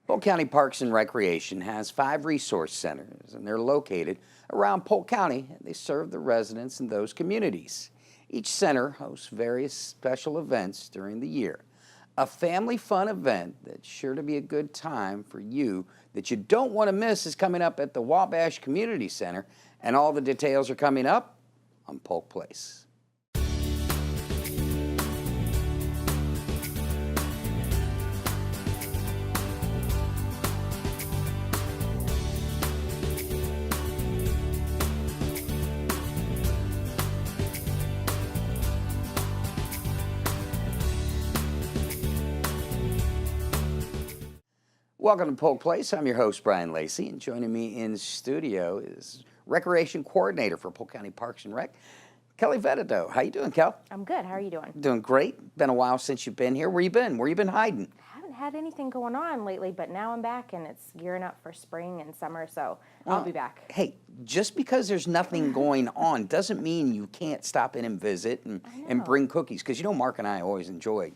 Polk County Parks and Recreation has 5 resource centers, and they're located around Polk County, and they serve the residents in those communities. Each center hosts various special events during the year. A family fun event that's sure to be a good time for you that you don't want to miss is coming up at the Wabash Community Center, and all the details are coming up on Polk Place. Welcome to Polk Place. I'm your host, Brian Lacey, and joining me in studio is Recreation Coordinator for Polk County Parks and Rec, Kelly Vettado. How you doing, Kel? I'm good. How are you doing? Doing great. Been a while since you've been here. Where you been? Where you been hiding? I haven't had anything going on lately, but now I'm back, and it's gearing up for spring and summer, so I'll be back. Hey, just because there's nothing going on doesn't mean you can't stop in and visit and bring cookies, because you know Mark and I always enjoy,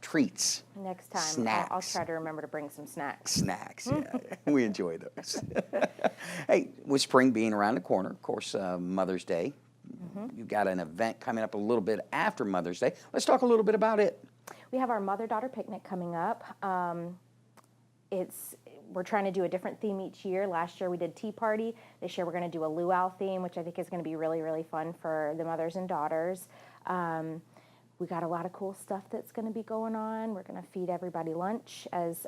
treats. Next time, Snacks. I'll try to remember to bring some snacks. Snacks, yeah. We enjoy those. Hey, with spring being around the corner, of course, Mother's Day. You've got an event coming up a little bit after Mother's Day. Let's talk a little bit about it. We have our mother-daughter picnic coming up. We're trying to do a different theme each year. Last year we did tea party. This year we're going to do a luau theme, which I think is going to be really, really fun for the mothers and daughters. We got a lot of cool stuff that's going to be going on. We're going to feed everybody lunch as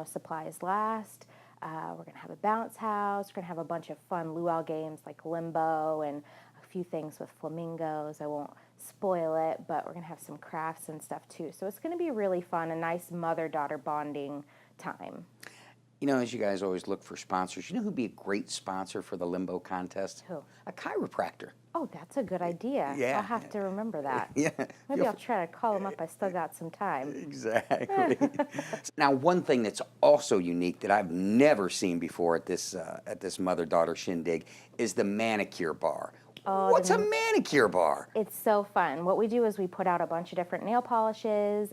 supplies last. We're going to have a bounce house. We're going to have a bunch of fun luau games like limbo and a few things with flamingos. I won't spoil it, but we're going to have some crafts and stuff too. So it's going to be really fun, a nice mother-daughter bonding time. As you guys always look for sponsors, you know who'd be a great sponsor for the limbo contest? Who? A chiropractor. Oh, that's a good idea. Yeah. I'll have to remember that. Yeah. Maybe I'll try to call them up. I still got some time. Exactly. Now, one thing that's also unique that I've never seen before at this mother-daughter shindig is the Manicure Bar. Oh, What's a manicure bar? It's so fun. What we do is we put out a bunch of different nail polishes,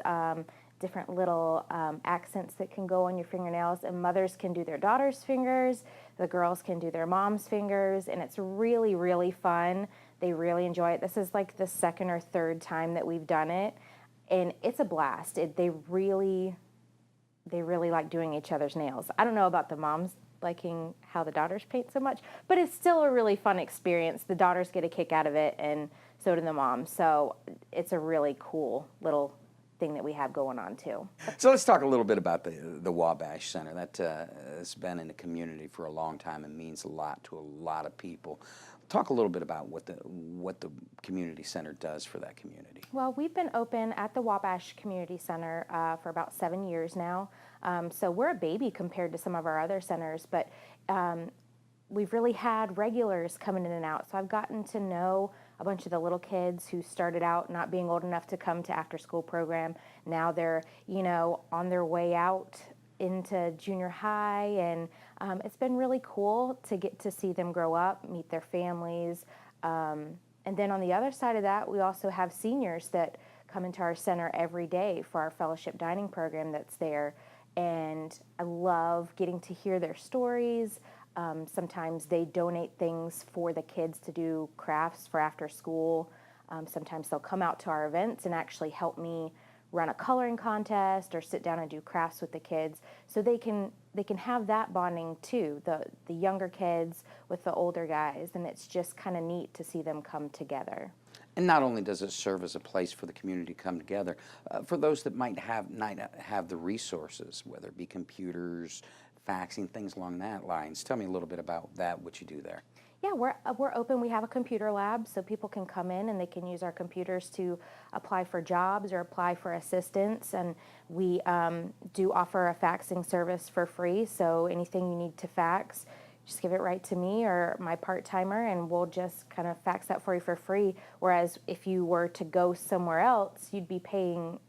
different little accents that can go on your fingernails, and mothers can do their daughters' fingers, the girls can do their mom's fingers, and it's really, really fun. They really enjoy it. This is like the second or third time that we've done it, and it's a blast. They really like doing each other's nails. I don't know about the moms liking how the daughters paint so much, but it's still a really fun experience. The daughters get a kick out of it, and so do the moms. So it's a really cool little thing that we have going on too. So let's talk a little bit about the Wabash Center. That has been in the community for a long time and means a lot to a lot of people. Talk a little bit about what the community center does for that community. Well, we've been open at the Wabash Community Center for about 7 years now. So we're a baby compared to some of our other centers, but we've really had regulars coming in and out. So I've gotten to know a bunch of the little kids who started out not being old enough to come to after school program. Now they're, on their way out into junior high, and it's been really cool to get to see them grow up, meet their families. And then on the other side of that, we also have seniors that come into our center every day for our fellowship dining program that's there. And I love getting to hear their stories. Sometimes they donate things for the kids to do crafts for after school. Sometimes they'll come out to our events and actually help me run a coloring contest or sit down and do crafts with the kids, so they can have that bonding too, the younger kids with the older guys, and it's just kind of neat to see them come together. And not only does it serve as a place for the community to come together, for those that might not have the resources, whether it be computers, faxing, things along that lines. Tell me a little bit about that, what you do there. Yeah, we're open. We have a computer lab, so people can come in and they can use our computers to apply for jobs or apply for assistance. And we do offer a faxing service for free, so anything you need to fax, just give it right to me or my part-timer, and we'll just kind of fax that for you for free. Whereas if you were to go somewhere else, you'd be paying,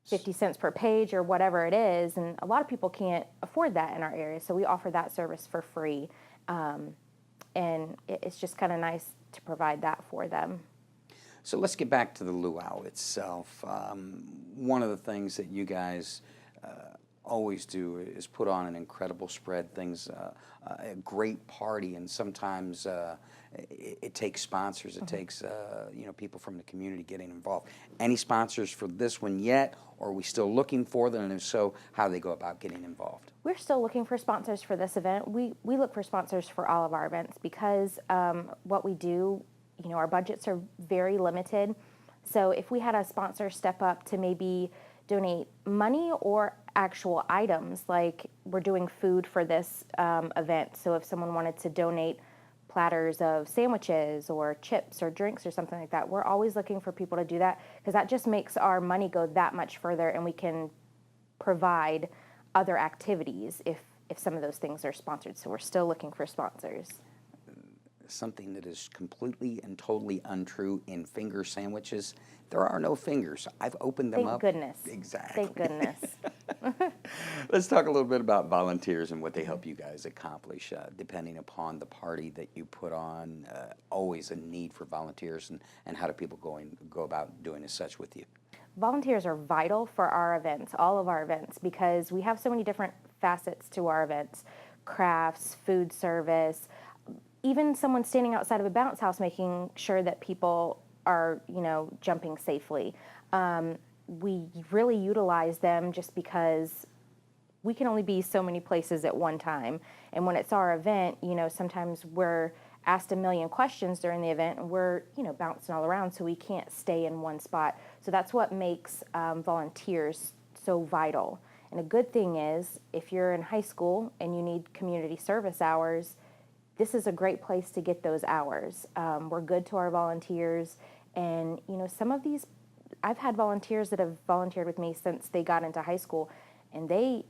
50 cents per page or whatever it is, and a lot of people can't afford that in our area, so we offer that service for free. And it's just kind of nice to provide that for them. So let's get back to the luau itself. One of the things that you guys always do is put on an incredible spread, a great party, and sometimes it takes sponsors. It takes people from the community getting involved. Any sponsors for this one yet, or are we still looking for them? And if so, how do they go about getting involved? We're still looking for sponsors for this event. We look for sponsors for all of our events because what we do, our budgets are very limited. So if we had a sponsor step up to maybe donate money or actual items, like we're doing food for this event. So if someone wanted to donate platters of sandwiches or chips or drinks or something like that, we're always looking for people to do that because that just makes our money go that much further, and we can provide other activities if some of those things are sponsored. So we're still looking for sponsors. Something that is completely and totally untrue in finger sandwiches. There are no fingers. I've opened them up. Thank goodness. Exactly. Thank goodness. Let's talk a little bit about volunteers and what they help you guys accomplish. Depending upon the party that you put on, always a need for volunteers, and how do people go about doing as such with you? Volunteers are vital for our events, all of our events, because we have so many different facets to our events: crafts, food service, even someone standing outside of a bounce house making sure that people are, jumping safely. We really utilize them just because we can only be so many places at one time. And when it's our event, sometimes we're asked a million questions during the event, and we're, bouncing all around, so we can't stay in one spot. So that's what makes volunteers so vital. And a good thing is, if you're in high school and you need community service hours, this is a great place to get those hours. We're good to our volunteers, and some of these, I've had volunteers that have volunteered with me since they got into high school, and they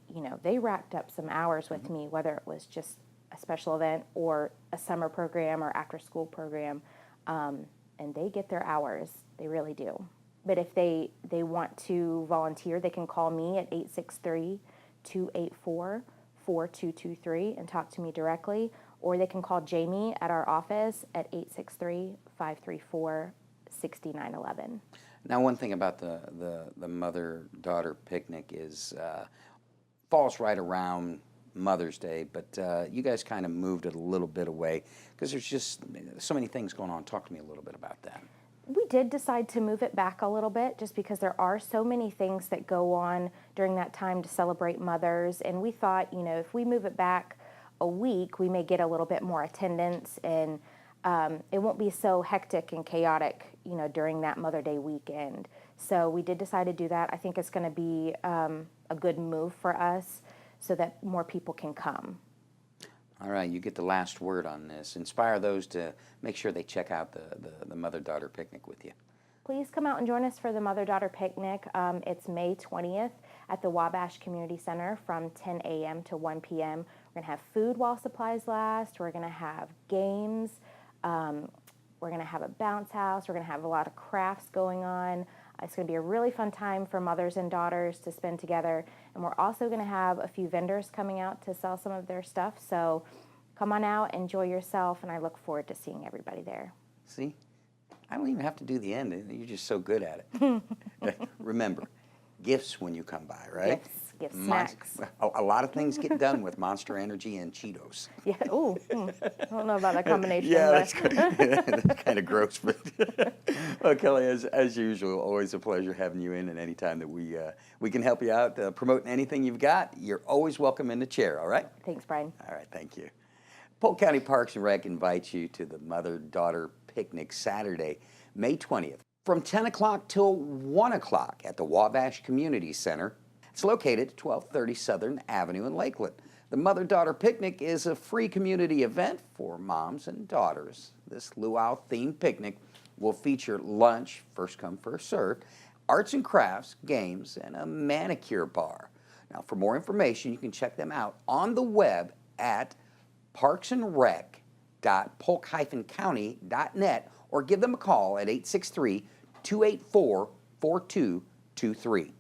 racked up some hours with me, whether it was just a special event or a summer program or after school program, and they get their hours. They really do. But if they want to volunteer, they can call me at 863-284-4223 and talk to me directly, or they can call Jamie at our office at 863-534-6911. Now, one thing about the mother-daughter picnic is falls right around Mother's Day, but you guys kind of moved it a little bit away because there's just so many things going on. Talk to me a little bit about that. We did decide to move it back a little bit just because there are so many things that go on during that time to celebrate mothers, and we thought, if we move it back a week, we may get a little bit more attendance, and it won't be so hectic and chaotic, during that Mother Day weekend. So we did decide to do that. I think it's going to be a good move for us so that more people can come. All right, you get the last word on this. Inspire those to make sure they check out the mother-daughter picnic with you. Please come out and join us for the Mother-Daughter Picnic. It's May 20th at the Wabash Community Center from 10 a.m. to 1 p.m. We're going to have food while supplies last. We're going to have games. We're going to have a bounce house. We're going to have a lot of crafts going on. It's going to be a really fun time for mothers and daughters to spend together. And we're also going to have a few vendors coming out to sell some of their stuff. So come on out, enjoy yourself, and I look forward to seeing everybody there. See? I don't even have to do the end. You're just so good at it. Remember, gifts when you come by, right? Gifts, snacks. A lot of things get done with Monster Energy and Cheetos. Yeah. Ooh. I don't know about that combination. Yeah, that's kind of gross. But well, Kelly, as usual, always a pleasure having you in. And anytime that we can help you out promoting anything you've got, you're always welcome in the chair. All right. Thanks, Brian. All right. Thank you. Polk County Parks and Rec invites you to the Mother-Daughter Picnic Saturday, May 20th, from 10 o'clock till 1 o'clock at the Wabash Community Center. It's located at 1230 Southern Avenue in Lakeland. The Mother-Daughter Picnic is a free community event for moms and daughters. This luau-themed picnic will feature lunch, first come, first served, arts and crafts, games, and a manicure bar. Now, for more information, you can check them out on the web at parksandrec.polk-county.net or give them a call at 863-284-4223.